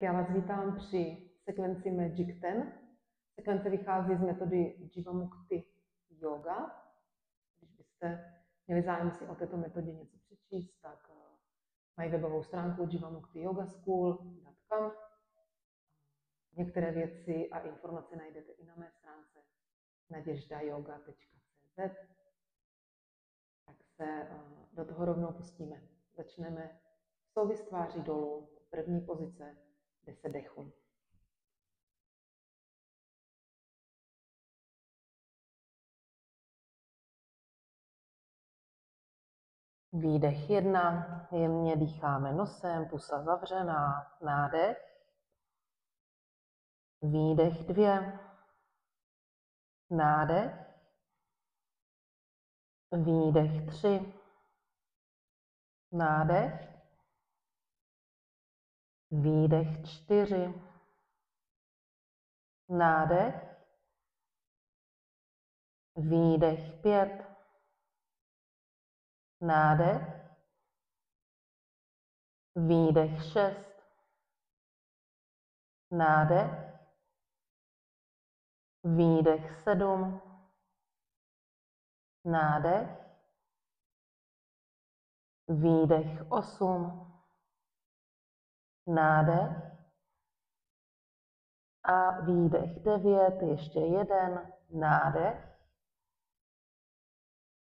Já vás vítám při sekvenci Magic 10. Sekvence vychází z metody Jivamukti Yoga. Když byste měli zájem si o této metodě něco přečíst, tak mají webovou stránku jivamuktiyogaschool.com. Některé věci a informace najdete i na mé stránce nadeždayoga.cz. Tak se do toho rovnou pustíme. Začneme souvis tváří dolů, první pozice, 10 dechů. Výdech 1, jemně dýcháme nosem, pusa zavřená, nádech. Výdech 2, nádech. Výdech 3, nádech. Výdech 4, nádech. Výdech 5, nádech. Výdech 6, nádech. Výdech 7, nádech. Výdech 8, nádech. A výdech 9, ještě jeden, nádech.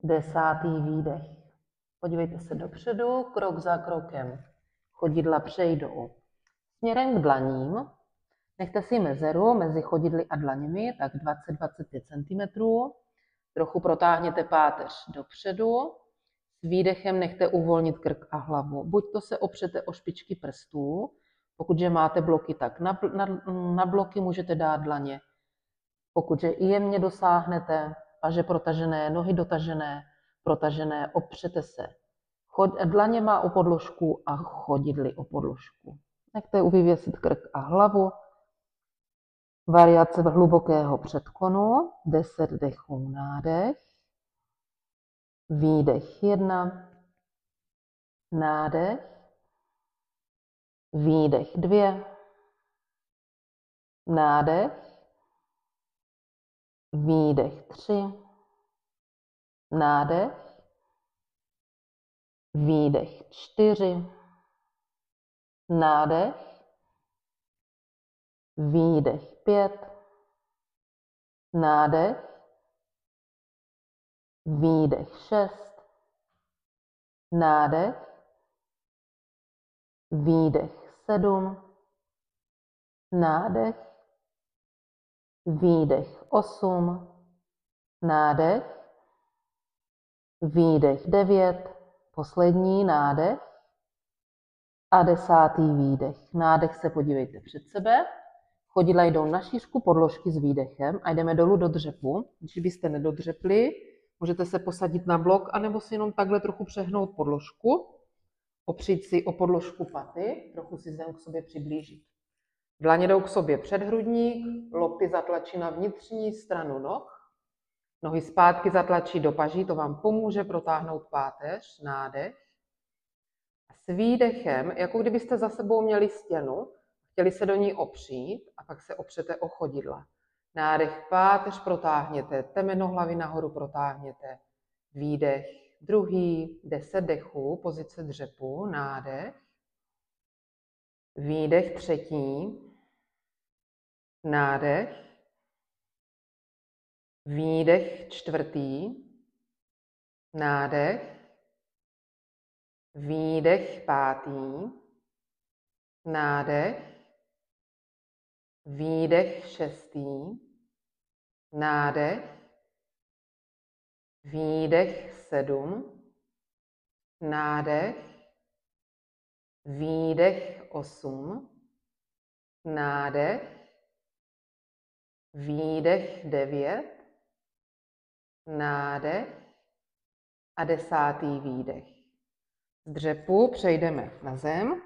10. výdech. Podívejte se dopředu, krok za krokem. Chodidla přejdou směrem k dlaním. Nechte si mezeru mezi chodidly a dlaněmi, tak 20-25 cm. Trochu protáhněte páteř dopředu. S výdechem nechte uvolnit krk a hlavu. Buď to se opřete o špičky prstů, Pokud máte bloky, tak na bloky můžete dát dlaně. Pokud jemně dosáhnete, paže protažené, nohy dotažené, protažené, opřete se dlaněma o podložku a chodidly o podložku. Nechte uvyvěsit krk a hlavu. Variace hlubokého předklonu, 10 dechů, nádech, výdech 1, nádech, výdech 2, nádech, výdech 3, nádech, výdech 4, nádech, výdech 5, nádech, výdech 6, nádech, výdech 7, nádech, výdech 8, nádech, výdech 9, poslední nádech a 10. výdech. Nádech se podívejte před sebe, chodidla jdou na šířku podložky s výdechem a jdeme dolů do dřepu. Když byste nedodřepli, můžete se posadit na blok anebo si jenom takhle trochu přehnout podložku, opřít si o podložku paty, trochu si zem k sobě přiblížit. Dlaně jdou k sobě před hrudník, lokty zatlačí na vnitřní stranu noh, nohy zpátky zatlačí do paží, to vám pomůže protáhnout páteř, nádech. A s výdechem, jako kdybyste za sebou měli stěnu, chtěli se do ní opřít a pak se opřete o chodidla. Nádech, páteř protáhněte, temeno hlavy nahoru protáhněte. Výdech, druhý, 10 dechů, pozice dřepu, nádech. Výdech, třetí, nádech. Výdech, čtvrtý, nádech. Výdech, pátý, nádech. Výdech, šestý, nádech. Výdech 7, nádech, výdech 8, nádech, výdech 9, nádech a 10. výdech. Z dřepu přejdeme na zem,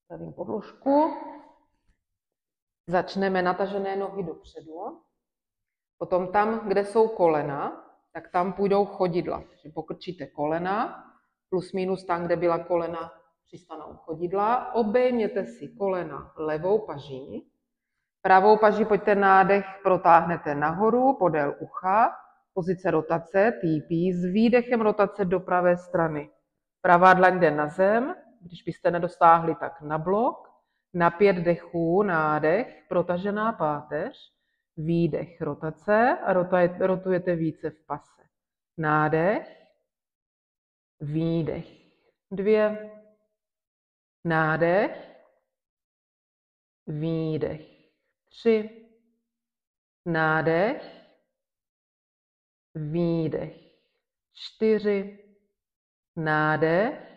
stavím podložku, začneme natažené nohy dopředu. Potom tam, kde jsou kolena, tak tam půjdou chodidla. Takže pokrčíte kolena, plus minus tam, kde byla kolena, přistanou chodidla, obejměte si kolena levou paží, pravou paží pojďte nádech, protáhnete nahoru podél ucha, pozice rotace, TP, s výdechem rotace do pravé strany. Pravá dlaň jde na zem, když byste nedostáhli, tak na blok, na 5 dechů, nádech, protažená páteř, výdech, rotace a rotujete více v pase. Nádech, výdech, 2, nádech, výdech, 3, nádech, výdech, 4, nádech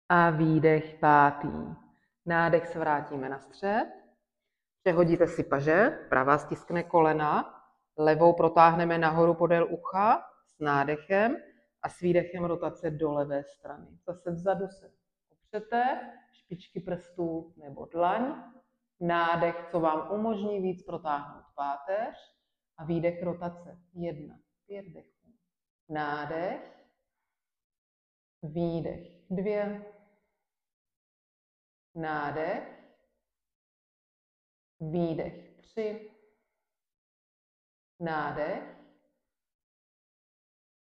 a výdech 5. Nádech se vrátíme na střed, přehodíte si paže, pravá stiskne kolena, levou protáhneme nahoru podél ucha s nádechem a s výdechem rotace do levé strany. Zase vzadu se opřete, špičky prstů nebo dlaň, nádech, co vám umožní víc protáhnout páteř a výdech rotace. 1, 5 dechů. Nádech, výdech 2, nádech, výdech 3, nádech,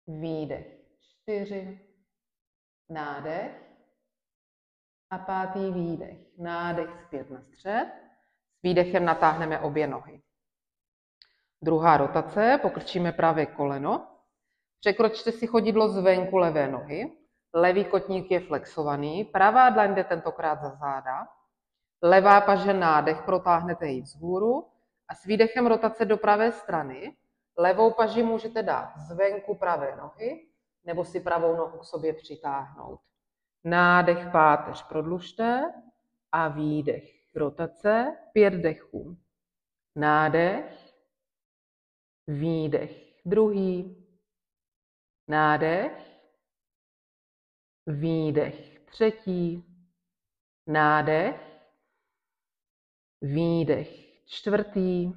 výdech 4, nádech a 5. výdech. Nádech zpět na střed, s výdechem natáhneme obě nohy. Druhá rotace, pokrčíme pravé koleno, překročte si chodidlo zvenku levé nohy, levý kotník je flexovaný, pravá dlaň jde tentokrát za záda, levá paže nádech, protáhnete ji vzhůru a s výdechem rotace do pravé strany, levou paži můžete dát zvenku pravé nohy nebo si pravou nohu k sobě přitáhnout. Nádech, páteř prodlužte a výdech, rotace, 5 dechů. Nádech, výdech, druhý, nádech, výdech, třetí, nádech, výdech, čtvrtý,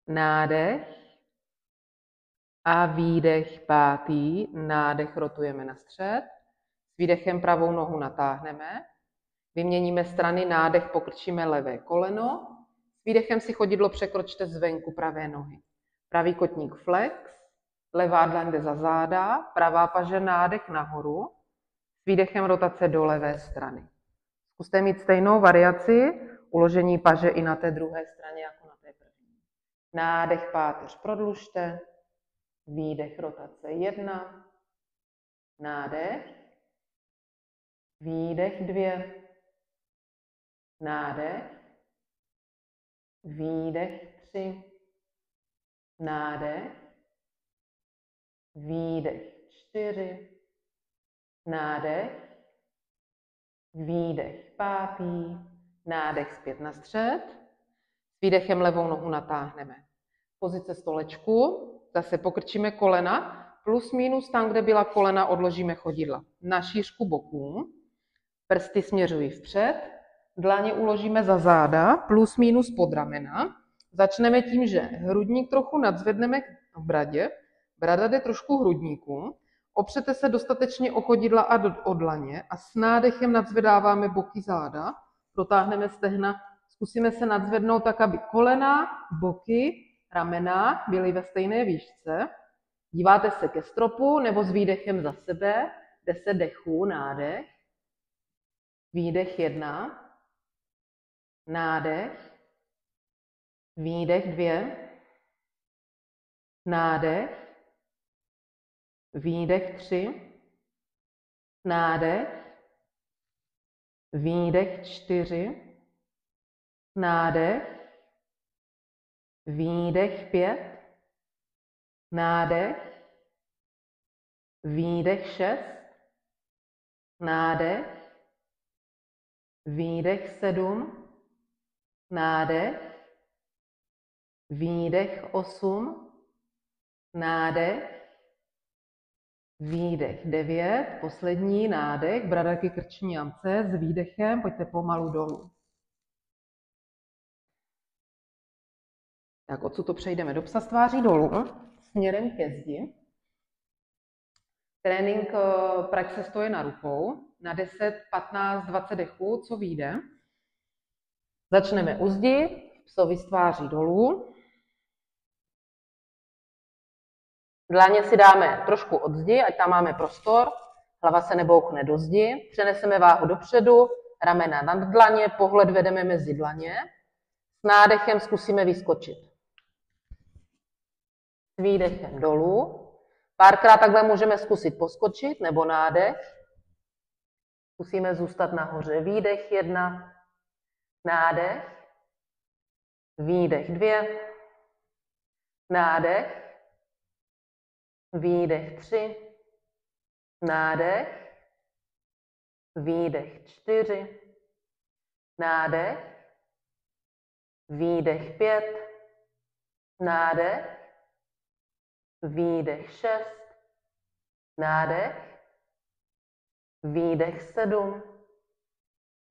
nádech a výdech 5. Nádech rotujeme na střed. S výdechem pravou nohu natáhneme. Vyměníme strany, nádech, pokrčíme levé koleno. S výdechem si chodidlo překročte zvenku pravé nohy. Pravý kotník flex, levá dlaň jde za záda, pravá paže nádech nahoru. S výdechem rotace do levé strany. Zkuste mít stejnou variaci, uložení paže i na té druhé straně jako na té první. Nádech, páteř prodlužte, výdech, rotace 1, nádech, výdech 2, nádech, výdech 3, nádech, výdech 4, nádech, výdech 5, nádech zpět na střed, s výdechem levou nohu natáhneme. Pozice stolečku, zase pokrčíme kolena, plus minus tam, kde byla kolena, odložíme chodidla na šířku boků, prsty směřují vpřed, dlaně uložíme za záda, plus minus pod ramena. Začneme tím, že hrudník trochu nadzvedneme k bradě, brada jde trošku hrudníku, opřete se dostatečně o chodidla a o dlaně a s nádechem nadzvedáváme boky záda, protáhneme stehna, zkusíme se nadzvednout tak, aby kolena, boky, ramena byly ve stejné výšce. Díváte se ke stropu nebo s výdechem za sebe, 10 dechů, nádech, výdech 1, nádech, výdech 2, nádech, výdech 3, nádech, výdech 4, nádech, výdech 5, nádech, výdech 6, nádech, výdech 7, nádech, výdech 8, nádech, výdech 9, poslední nádech, bradaky krční jamce s výdechem, pojďte pomalu dolů. Tak odsud to přejdeme do psa s tváří dolů, směrem ke zdi. Trénink praxe stoje na rukou na 10, 15, 20 dechů, co vyjde. Začneme u zdi, psovi z tváří dolů. Dlaně si dáme trošku od zdi, ať tam máme prostor, hlava se nebouchne do zdi. Přeneseme váhu dopředu, ramena nad dlaně, pohled vedeme mezi dlaně. S nádechem zkusíme vyskočit. S výdechem dolů. Párkrát takhle můžeme zkusit poskočit, nebo nádech. Zkusíme zůstat nahoře. Výdech 1, nádech. Výdech 2, nádech. Výdech 3, nádech. Výdech 4, nádech. Výdech 5, nádech. Výdech 6, nádech. Výdech 7,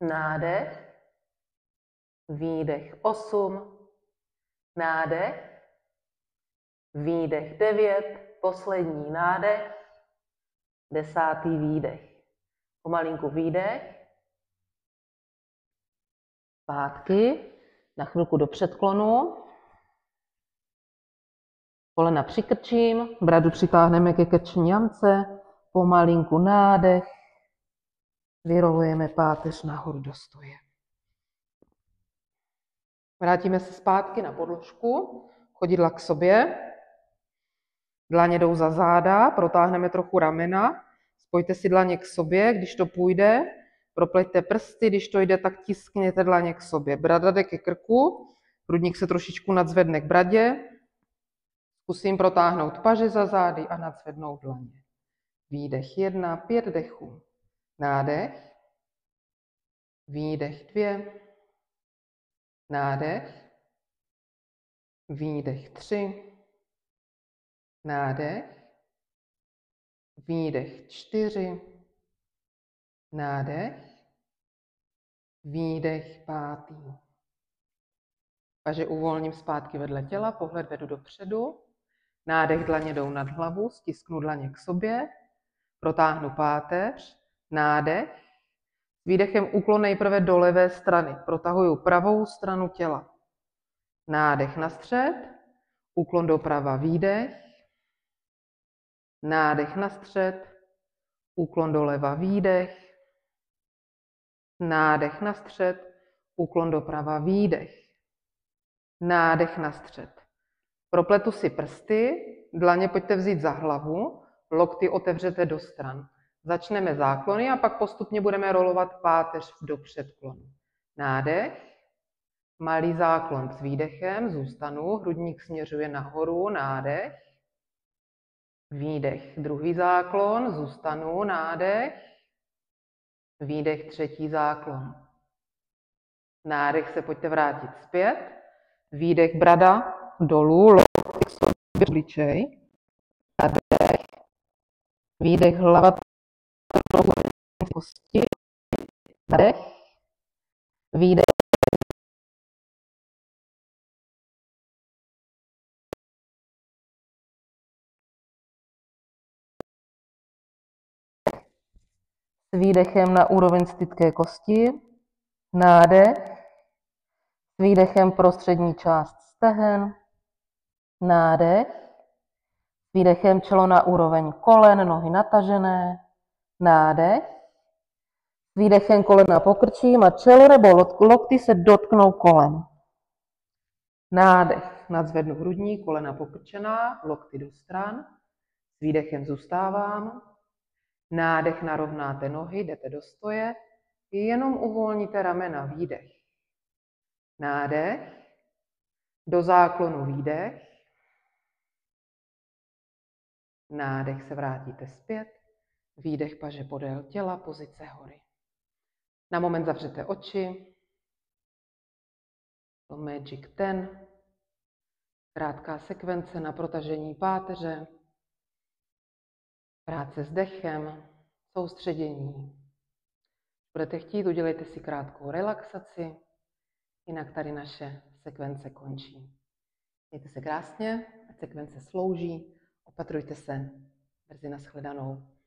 nádech. Výdech 8, nádech. Výdech 9, poslední nádech. 10. výdech. Pomalinku výdech. Zpátky. Na chvilku do předklonu. Kolena přikrčím, bradu přitáhneme ke krční jamce, pomalinku nádech, vyrolujeme páteř nahoru do stoje. Vrátíme se zpátky na podložku, chodidla k sobě, dlaně jdou za záda, protáhneme trochu ramena, spojte si dlaně k sobě, když to půjde, propleťte prsty, když to jde, tak tiskněte dlaně k sobě. Brada jde ke krku, hrudník se trošičku nadzvedne k bradě, zkusím protáhnout paže za zády a nadzvednout dlaně. Výdech 1, 5 dechů. Nádech. Výdech 2. Nádech. Výdech 3. Nádech. Výdech 4. Nádech. Výdech 5. Paže uvolním zpátky vedle těla, pohled vedu dopředu. Nádech, dlaně jdou nad hlavu, stisknu dlaně k sobě, protáhnu páteř, nádech, s výdechem úklon nejprve do levé strany, protahuju pravou stranu těla. Nádech na střed, úklon doprava, výdech, nádech na střed, úklon doleva, výdech, nádech na střed, úklon doprava, výdech, nádech na střed. Propletu si prsty, dlaně pojďte vzít za hlavu, lokty otevřete do stran. Začneme záklony a pak postupně budeme rolovat páteř do předklonu. Nádech, malý záklon s výdechem, zůstanu, hrudník směřuje nahoru, nádech, výdech, druhý záklon, zůstanu, nádech, výdech, třetí záklon. Nádech, se pojďte vrátit zpět, výdech, brada dolů, obličej, nádech, výdech, hlava, kosti, nádech, výdech, s výdechem na úroveň stytké kosti, nádech, s výdechem prostřední část stehen, nádech, s výdechem čelo na úroveň kolen, nohy natažené, nádech, s výdechem kolena pokrčím a čelo nebo lokty se dotknou kolen. Nádech, nadzvednu hrudník, kolena pokrčená, lokty do stran, s výdechem zůstávám. Nádech, narovnáte nohy, jdete do stoje, jenom uvolníte ramena, výdech. Nádech, do záklonu výdech, nádech, se vrátíte zpět, výdech, paže podél těla, pozice hory. Na moment zavřete oči, to Magic 10, krátká sekvence na protažení páteře, práce s dechem, soustředění. Budete chtít, udělejte si krátkou relaxaci, jinak tady naše sekvence končí. Mějte se krásně, ať sekvence slouží, opatrujte se, brzy nashledanou.